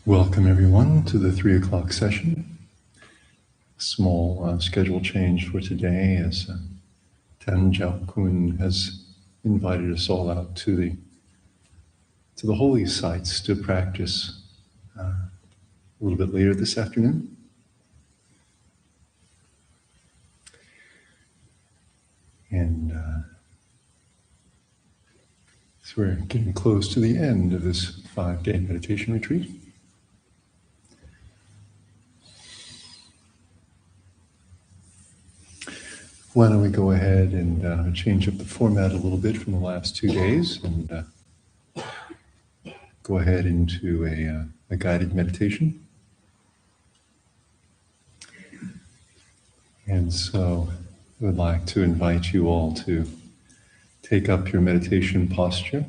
Welcome everyone to the 3 o'clock session. Small schedule change for today as Tan Jiao Kun has invited us all out to the holy sites to practice a little bit later this afternoon. And so we're getting close to the end of this 5-day meditation retreat. Why don't we go ahead and change up the format a little bit from the last 2 days and go ahead into a guided meditation. And so I would like to invite you all to take up your meditation posture.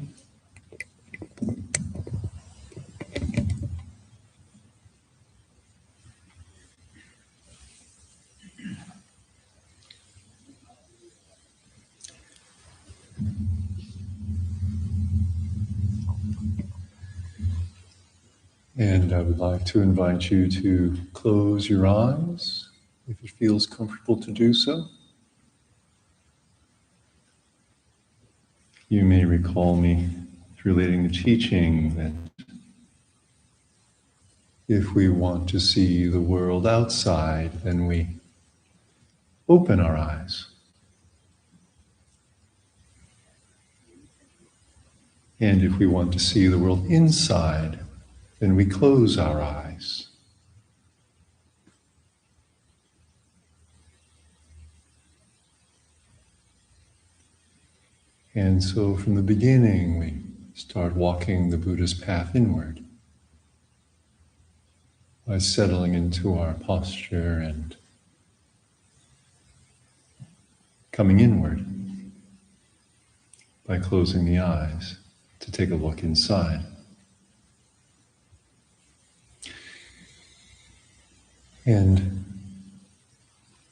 And I would like to invite you to close your eyes if it feels comfortable to do so. You may recall me relating the teaching that if we want to see the world outside, then we open our eyes. And if we want to see the world inside, then we close our eyes. And so from the beginning, we start walking the Buddha's path inward by settling into our posture and coming inward by closing the eyes to take a look inside. And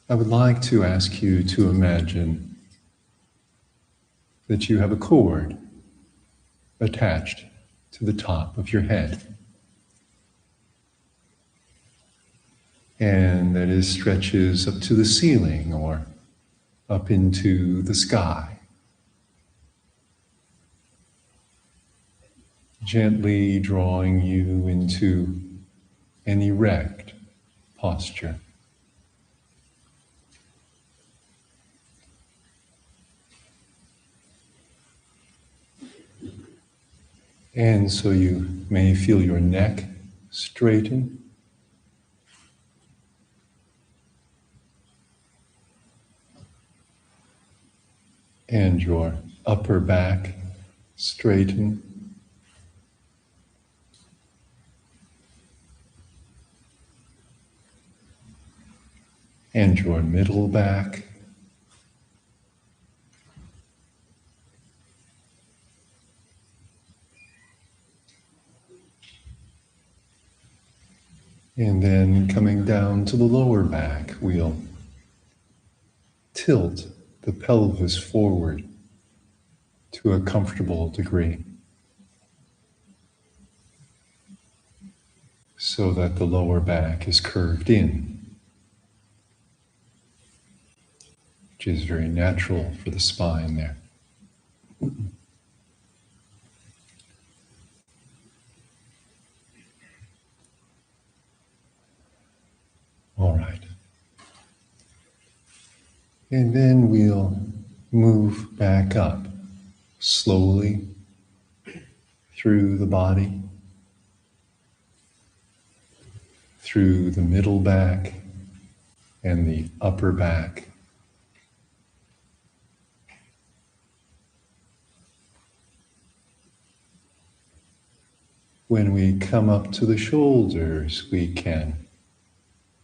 I would like to ask you to imagine that you have a cord attached to the top of your head, and that it stretches up to the ceiling or up into the sky, gently drawing you into an erect posture. And so you may feel your neck straighten, and your upper back straighten, and your middle back, and then coming down to the lower back, we'll tilt the pelvis forward to a comfortable degree so that the lower back is curved in, which is very natural for the spine there. All right. And then we'll move back up slowly through the body, through the middle back and the upper back. When we come up to the shoulders, we can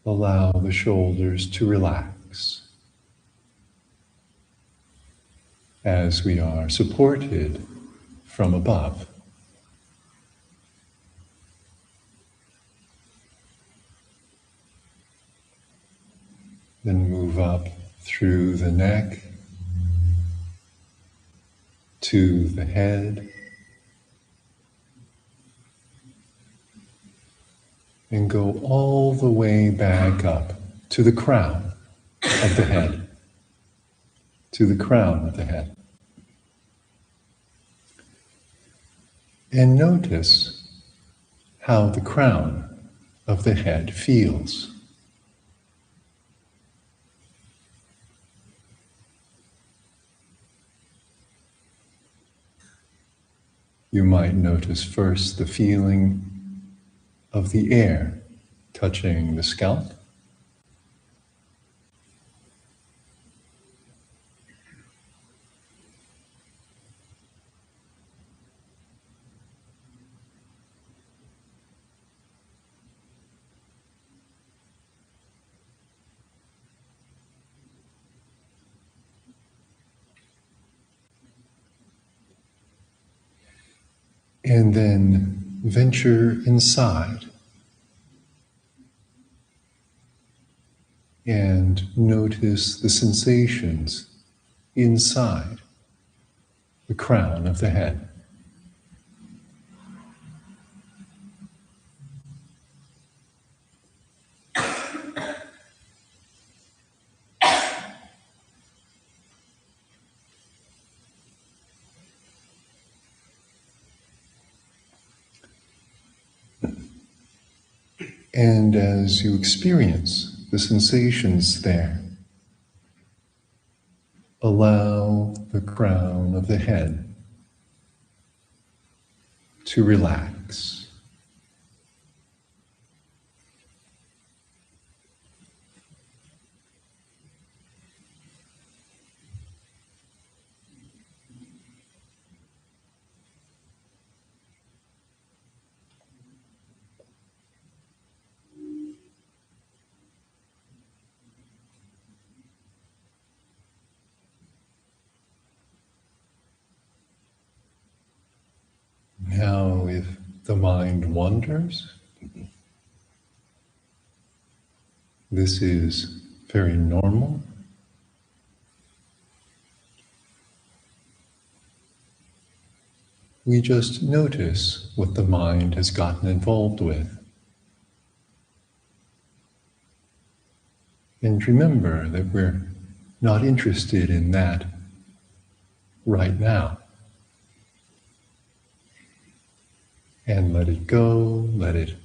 allow the shoulders to relax as we are supported from above. Then move up through the neck to the head, and go all the way back up to the crown of the head. To the crown of the head. And notice how the crown of the head feels. You might notice first the feeling of the air touching the scalp. And then venture inside and notice the sensations inside the crown of the head. And as you experience the sensations there, allow the crown of the head to relax. Now, if the mind wanders, this is very normal. We just notice what the mind has gotten involved with. And remember that we're not interested in that right now. And let it go, let it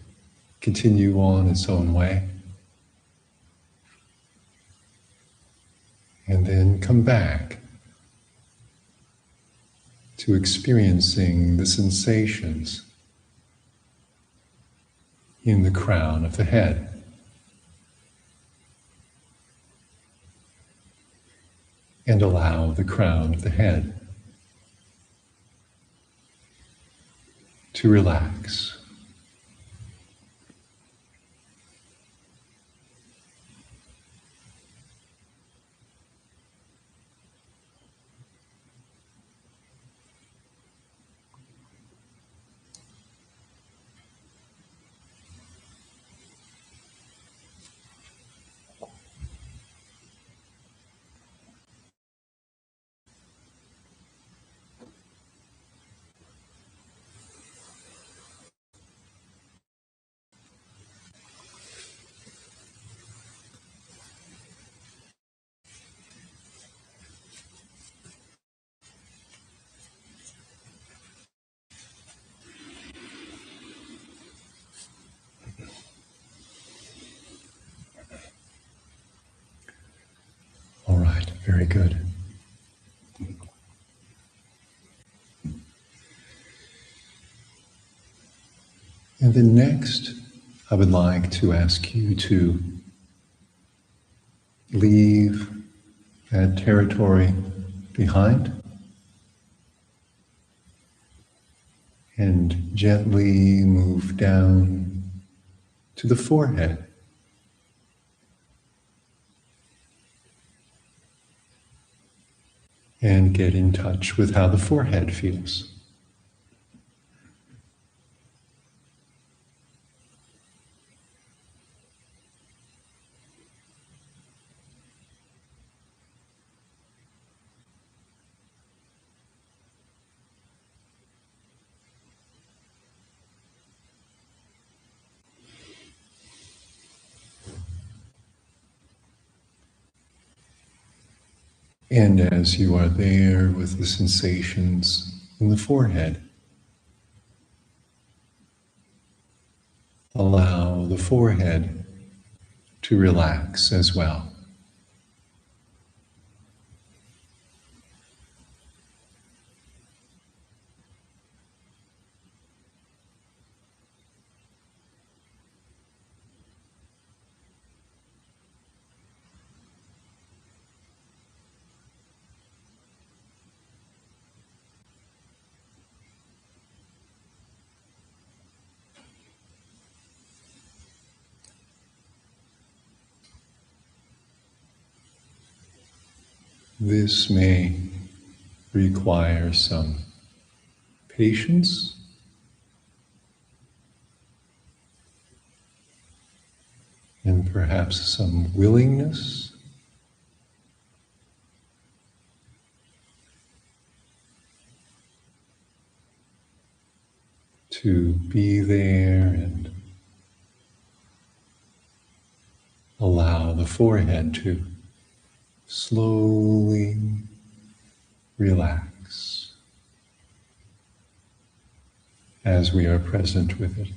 continue on its own way. And then come back to experiencing the sensations in the crown of the head. And allow the crown of the head to relax. All right, very good. And then next, I would like to ask you to leave that territory behind and gently move down to the forehead. And get in touch with how the forehead feels. And as you are there with the sensations in the forehead, allow the forehead to relax as well. This may require some patience and perhaps some willingness to be there and allow the forehead to slowly relax as we are present with it.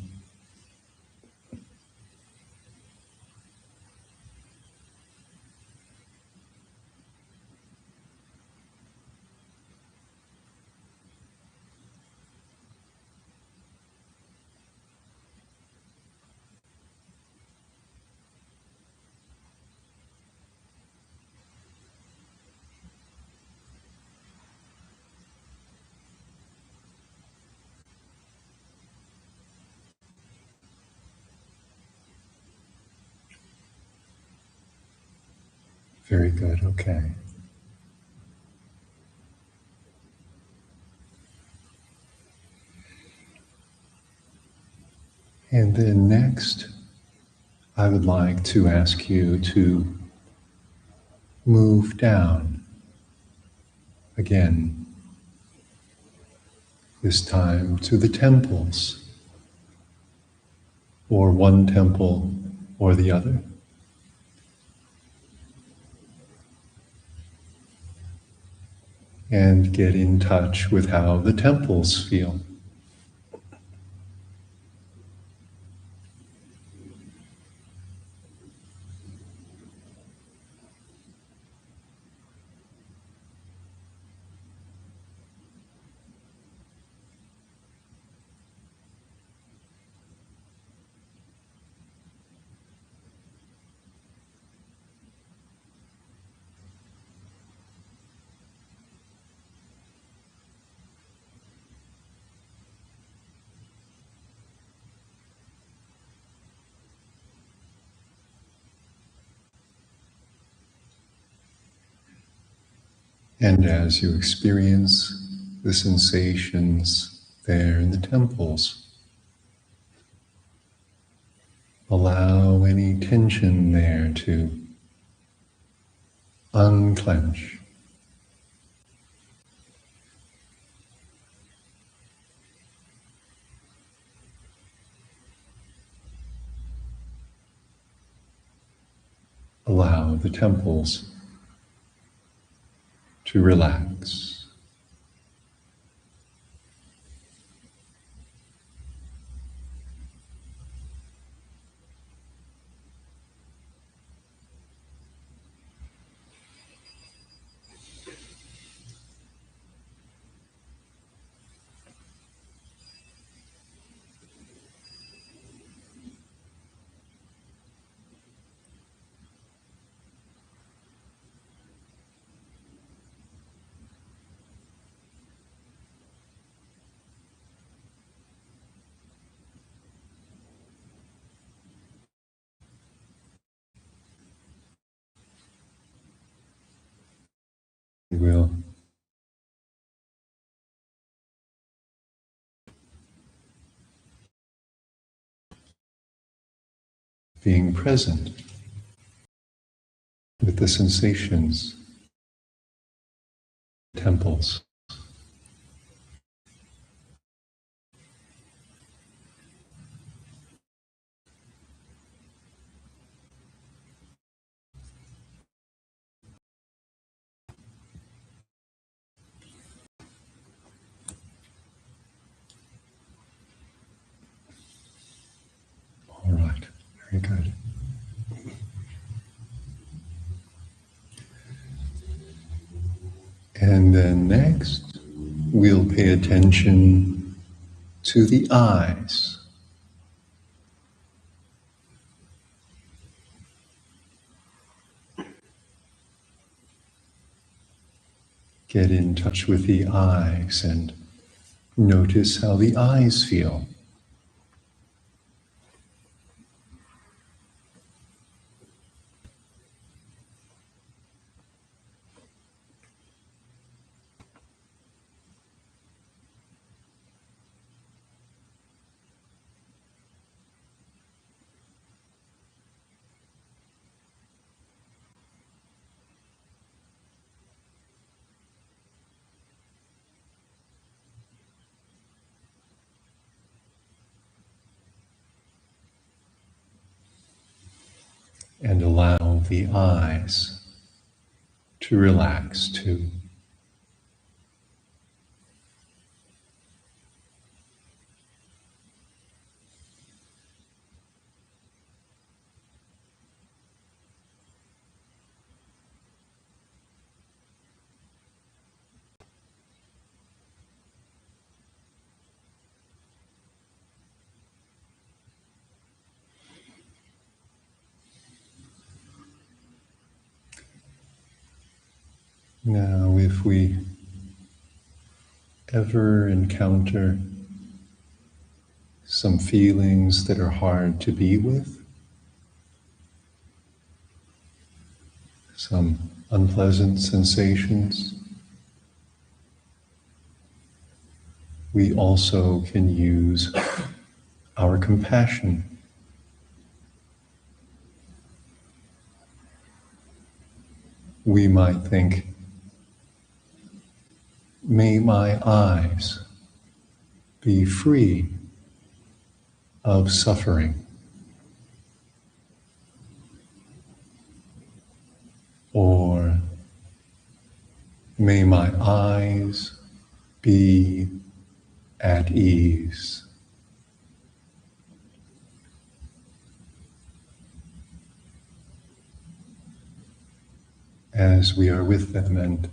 Very good, okay. And then next, I would like to ask you to move down again, this time to the temples, or one temple or the other. And get in touch with how the temples feel. And as you experience the sensations there in the temples, allow any tension there to unclench. Allow the temples to relax. We will being present with the sensations, temples. good. And then next, we'll pay attention to the eyes. Get in touch with the eyes and notice how the eyes feel. And allow the eyes to relax too. Now, if we ever encounter some feelings that are hard to be with, some unpleasant sensations, we also can use our compassion. We might think, may my eyes be free of suffering. Or may my eyes be at ease. As we are with them and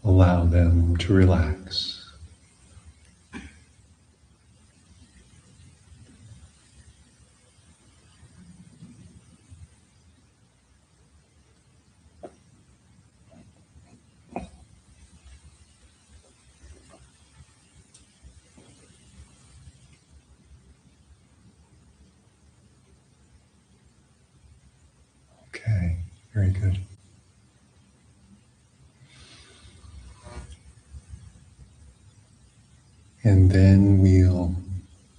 allow them to relax. Okay, very good. And then we'll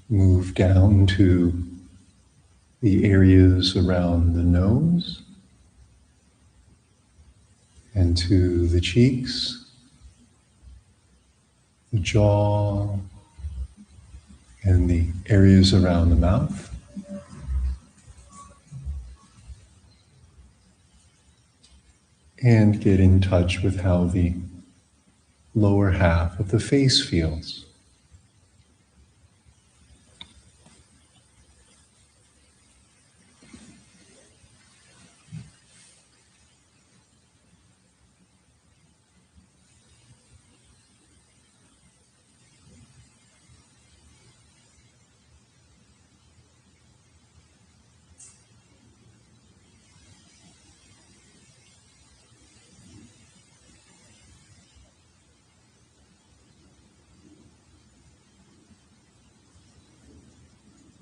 move down to the areas around the nose and to the cheeks, the jaw, and the areas around the mouth. And get in touch with how the lower half of the face feels.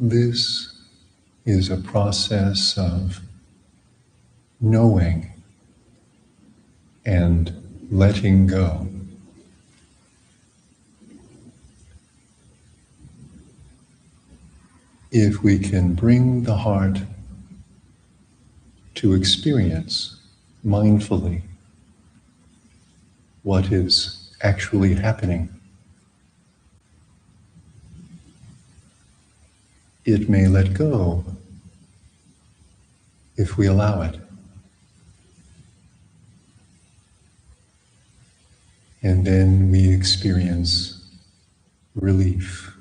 This is a process of knowing and letting go. If we can bring the heart to experience mindfully what is actually happening, it may let go if we allow it. And then we experience relief.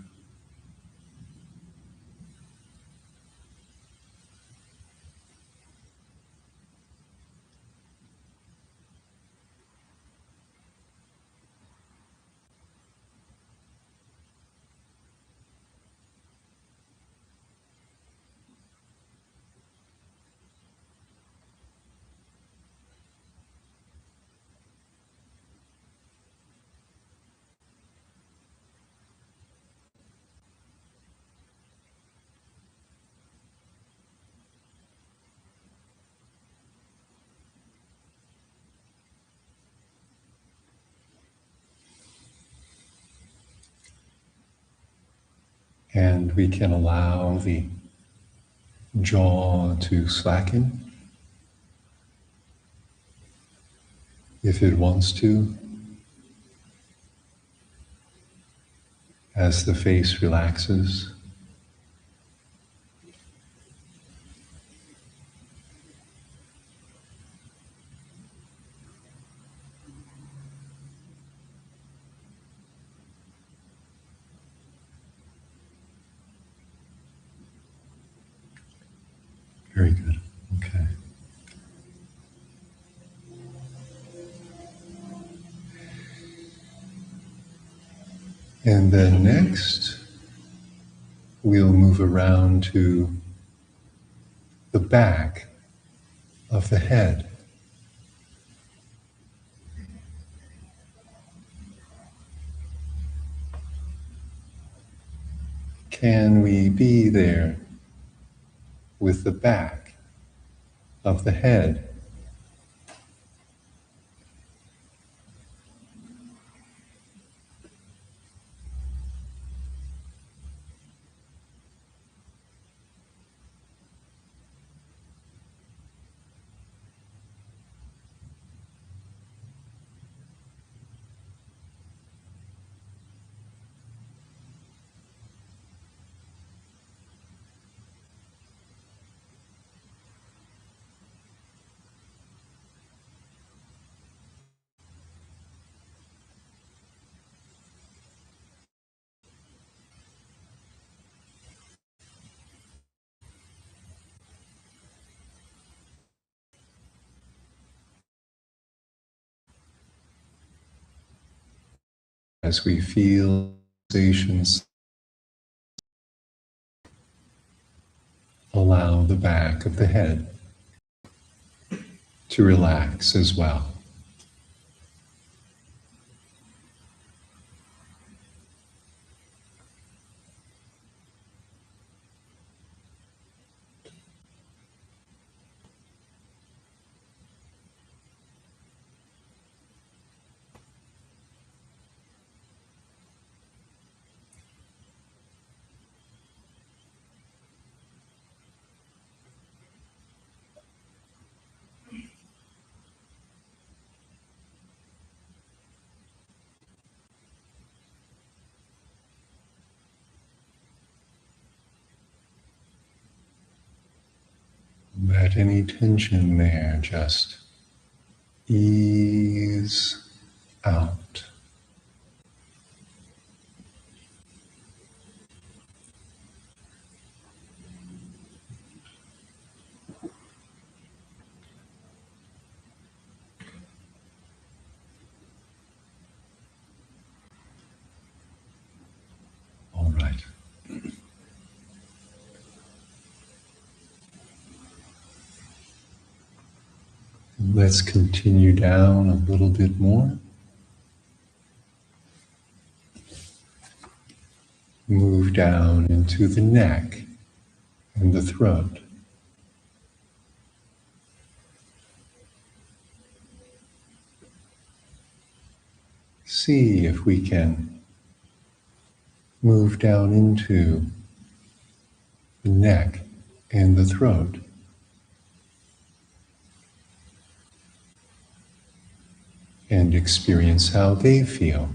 And we can allow the jaw to slacken if it wants to, as the face relaxes. Very good. Okay. And then next, we'll move around to the back of the head. Can we be there with the back of the head? As we feel sensations, allow the back of the head to relax as well. Let any tension there just ease out. All right. Let's continue down a little bit more. Move down into the neck and the throat. See if we can move down into the neck and the throat. And experience how they feel.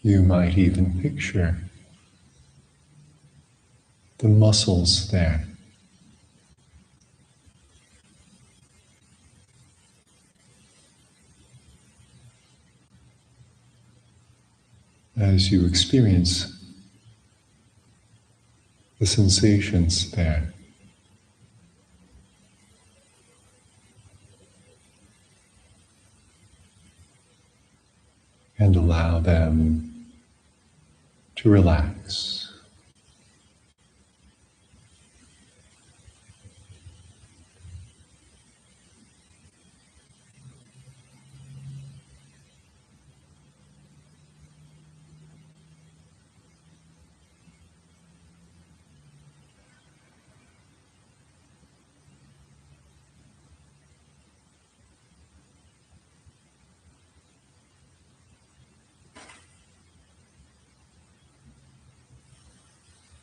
You might even picture the muscles there. As you experience the sensations there. And allow them to relax.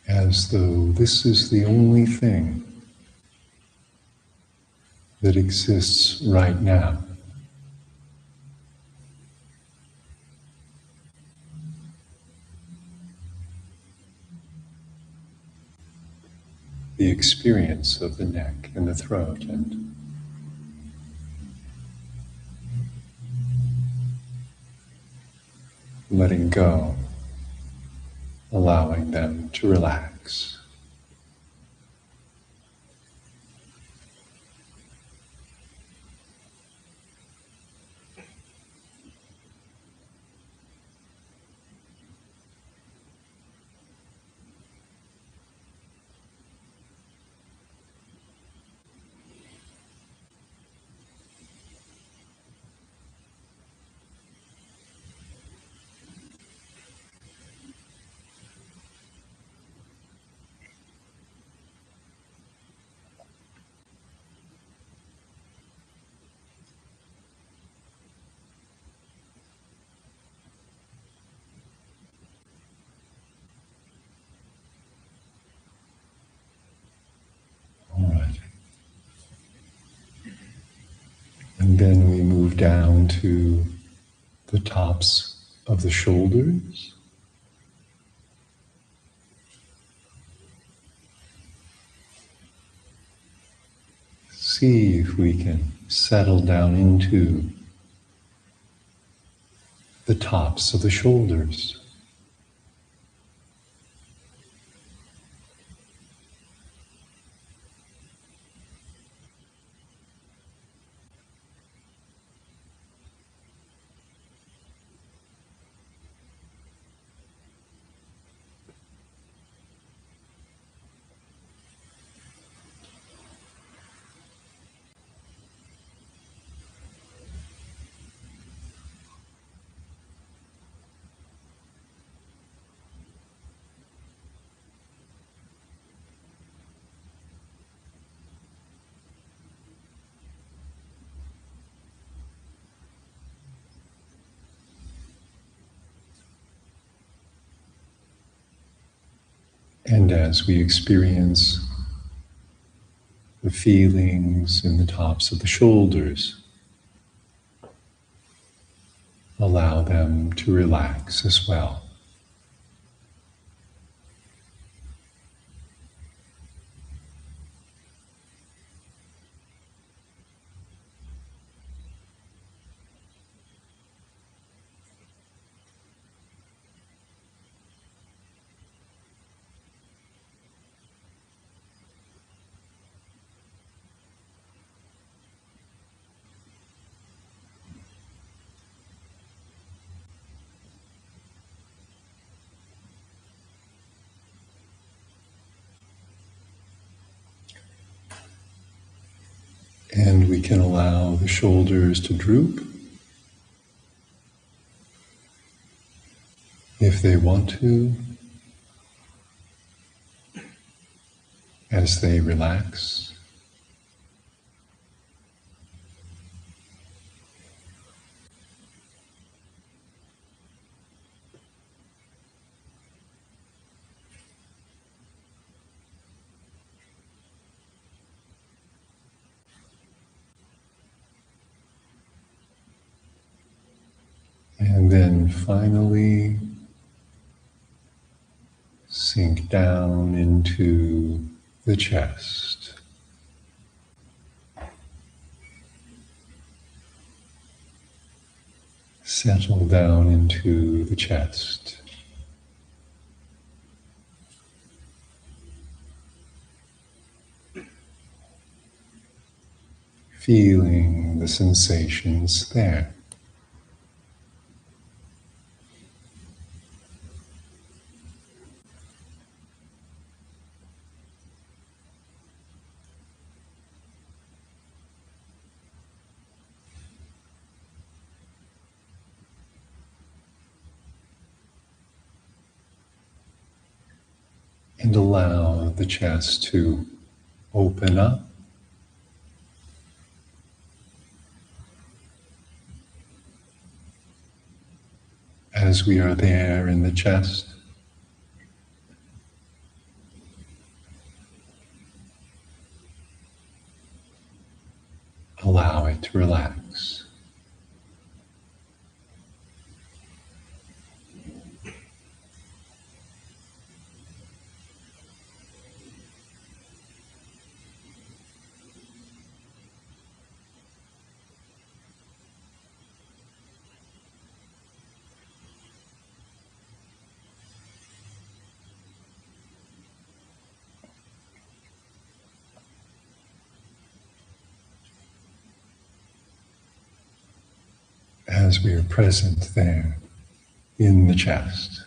as though this is the only thing that exists right now. The experience of the neck and the throat, and letting go, allowing them to relax. All right. And then we move down to the tops of the shoulders. See if we can settle down into the tops of the shoulders. And as we experience the feelings in the tops of the shoulders, allow them to relax as well. And we can allow the shoulders to droop if they want to, as they relax. And then finally sink down into the chest. Settle down into the chest. Feeling the sensations there. And allow the chest to open up as we are there in the chest. allow it to relax. As we are present there in the chest.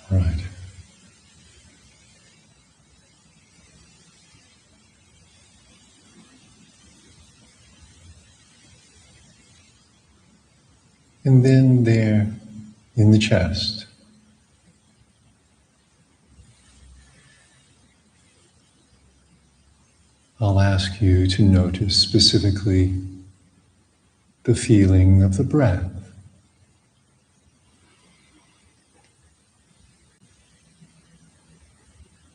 Right. And then there in the chest, I'll ask you to notice specifically the feeling of the breath.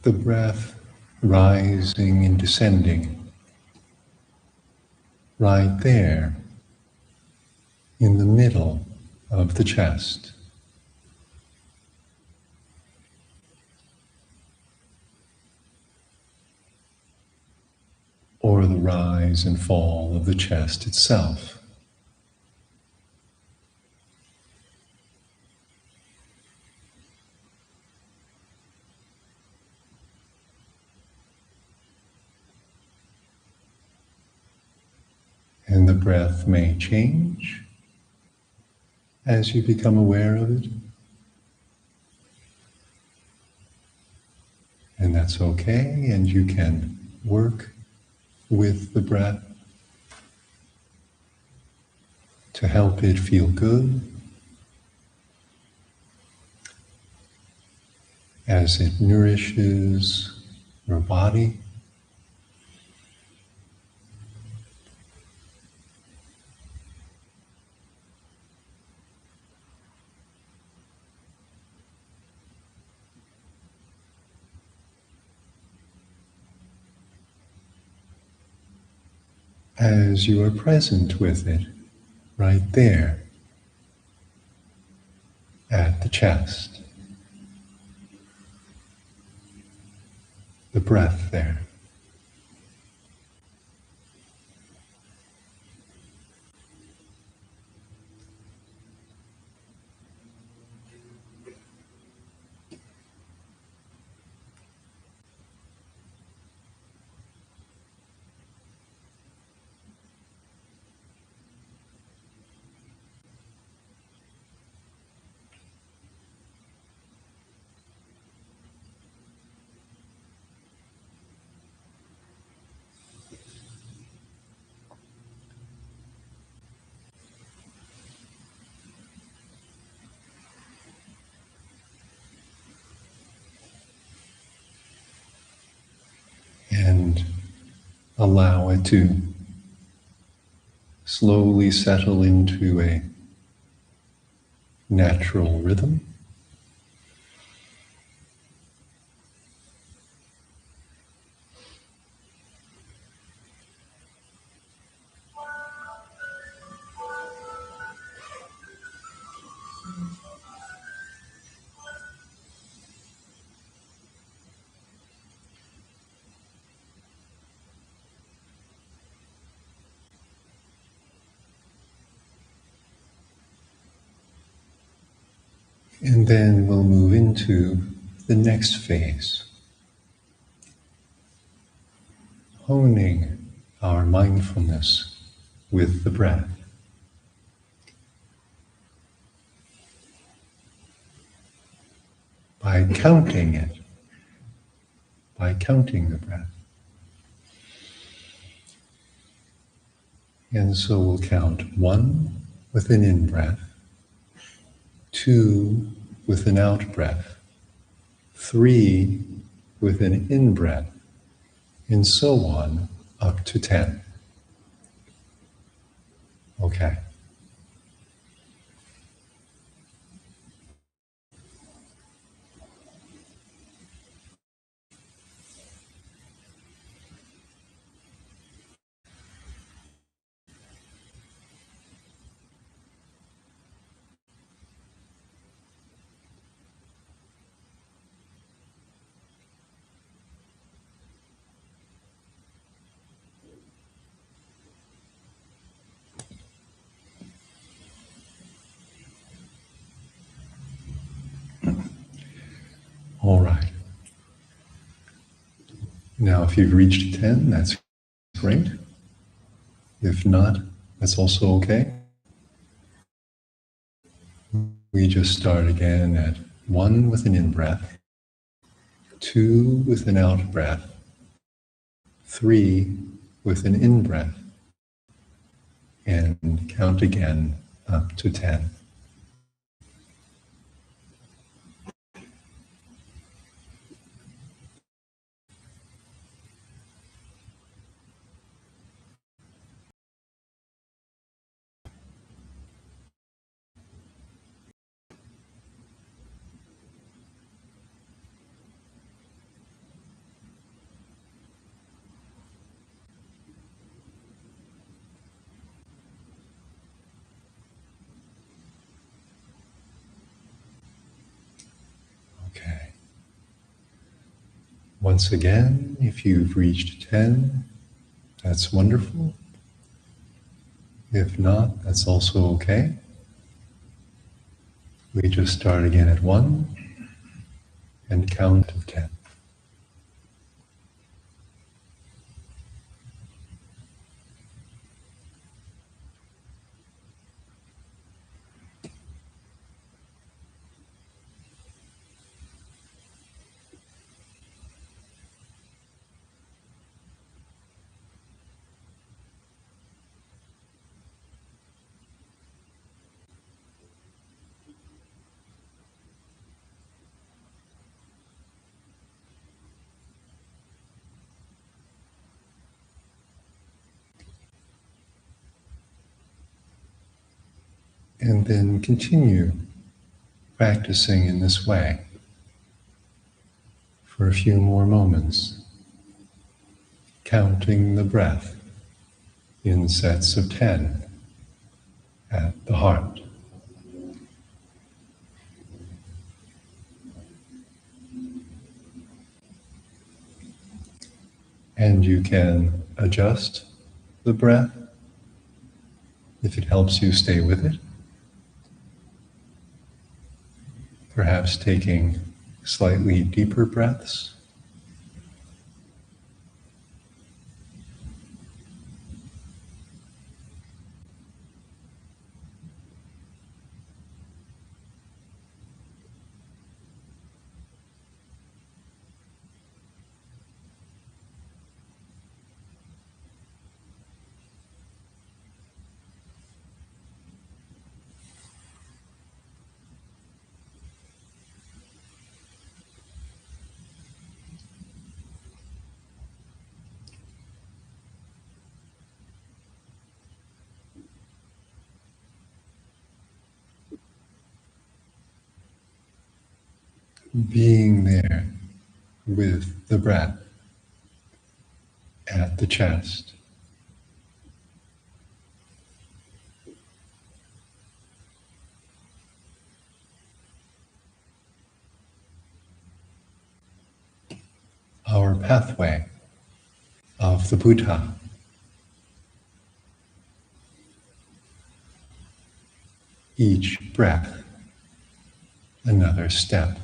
The breath rising and descending right there in the middle of the chest. Or the rise and fall of the chest itself. And the breath may change as you become aware of it. And that's okay, and you can work with the breath to help it feel good as it nourishes your body. As you are present with it, right there at the chest, the breath there. And allow it to slowly settle into a natural rhythm. And then we'll move into the next phase, honing our mindfulness with the breath. By counting it, by counting the breath. And so we'll count 1 with an in-breath, 2 with an out-breath, 3 with an in-breath, and so on up to 10. Okay. All right. Now, if you've reached 10, that's great. If not, that's also okay. We just start again at 1 with an in-breath, 2 with an out-breath, 3 with an in-breath, and count again up to 10. Okay. Once again, if you've reached 10, that's wonderful. If not, that's also okay. We just start again at 1 and count to 10. And then continue practicing in this way for a few more moments, counting the breath in sets of 10 at the heart. And you can adjust the breath if it helps you stay with it. Perhaps taking slightly deeper breaths. Being there with the breath at the chest. Our pathway of the Buddha. Each breath, another step.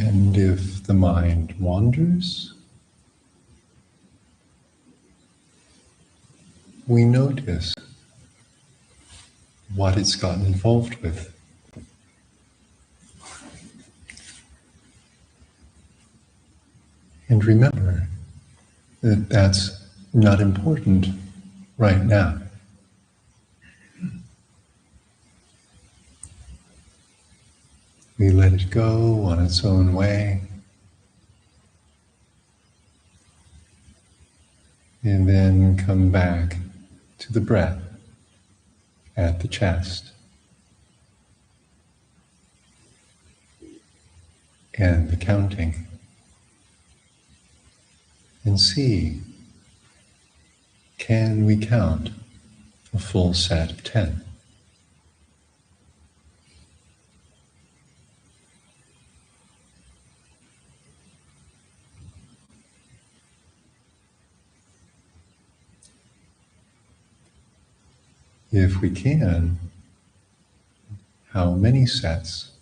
And if the mind wanders, we notice what it's gotten involved with. And remember that that's not important right now. We let it go on its own way, and then come back to the breath at the chest and the counting, and see, can we count a full set of 10? If we can, how many sets?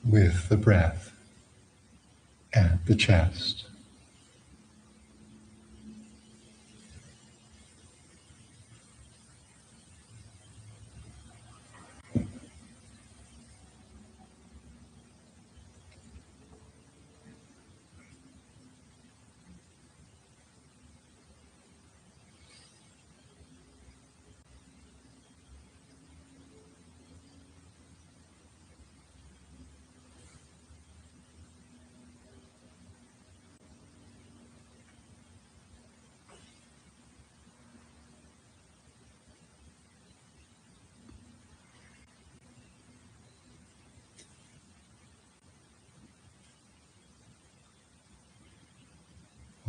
With the breath at the chest.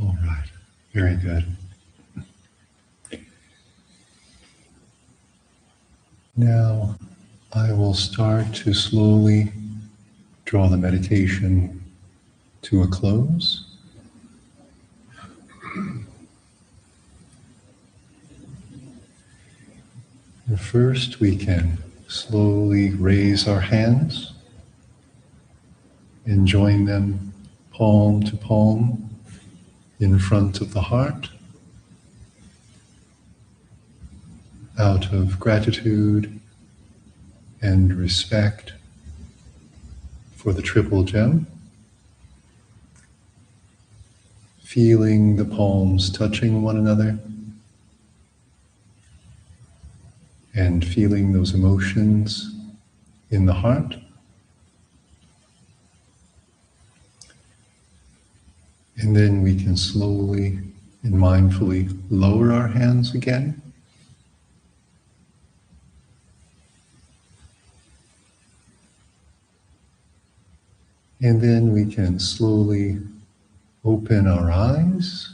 All right, very good. Now, I will start to slowly draw the meditation to a close. And first, we can slowly raise our hands and join them palm to palm in front of the heart, out of gratitude and respect for the triple gem, feeling the palms touching one another and feeling those emotions in the heart. And then we can slowly and mindfully lower our hands again. And then we can slowly open our eyes.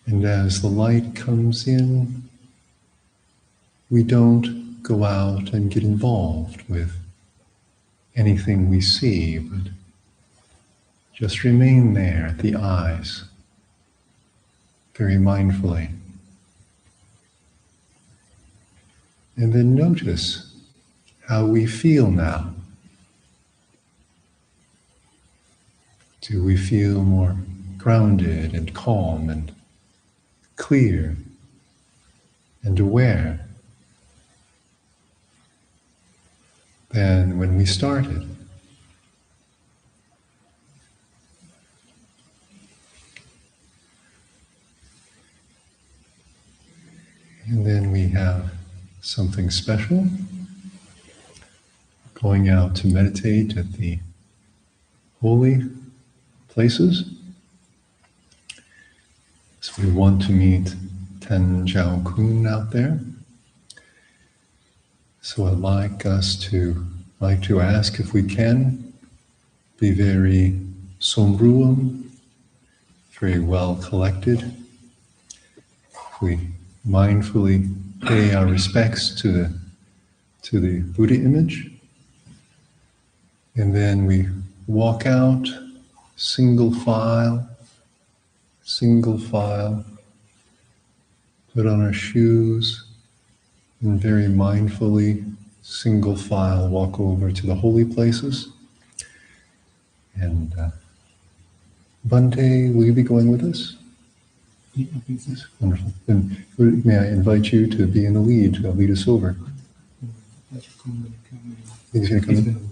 And as the light comes in, we don't go out and get involved with anything we see, but just remain there at the eyes, very mindfully. And then notice how we feel now. Do we feel more grounded and calm and clear and aware than when we started? And then we have something special, going out to meditate at the holy places. So we want to meet Ten Jiao Kun out there. So I'd like to ask if we can be very sombruum, very well collected. We mindfully pay our respects to the Buddha image, and then we walk out single file, put on our shoes, and very mindfully, single file, walk over to the holy places. And Bhante, will you be going with us? Yeah, I think so. Wonderful. Then may I invite you to be in the lead, to lead us over? I should come when you come in. He's going to come in?